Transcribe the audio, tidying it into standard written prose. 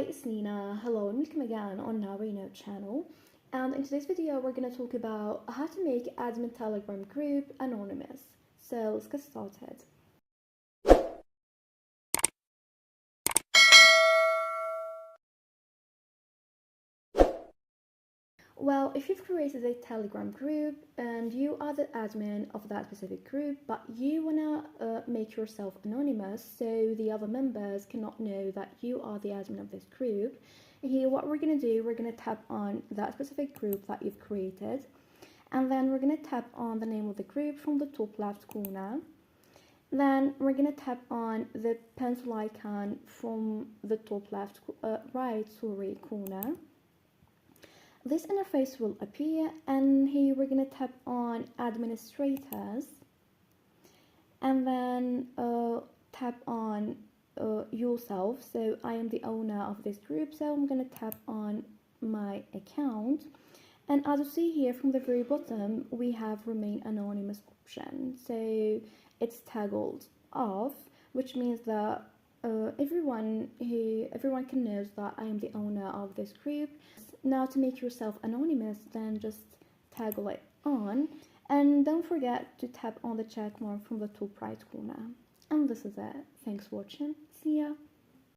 it's Nina. Hello and welcome again on our channel. And in today's video, we're going to talk about how to make admin Telegram group anonymous. So let's get started. Well, if you've created a Telegram group and you are the admin of that specific group, but you wanna make yourself anonymous so the other members cannot know that you are the admin of this group, here what we're gonna do, we're gonna tap on that specific group that you've created, and then we're gonna tap on the name of the group from the top left corner. Then we're gonna tap on the pencil icon from the top left right corner. This interface will appear, and here we're going to tap on administrators, and then tap on yourself. So I am the owner of this group, so I'm going to tap on my account, and as you see here from the very bottom we have remain anonymous option, so it's toggled off, which means that everyone can know that I am the owner of this group. Now to make yourself anonymous, then just toggle it on, and don't forget to tap on the check mark from the top right corner. And this is it. Thanks for watching. See ya.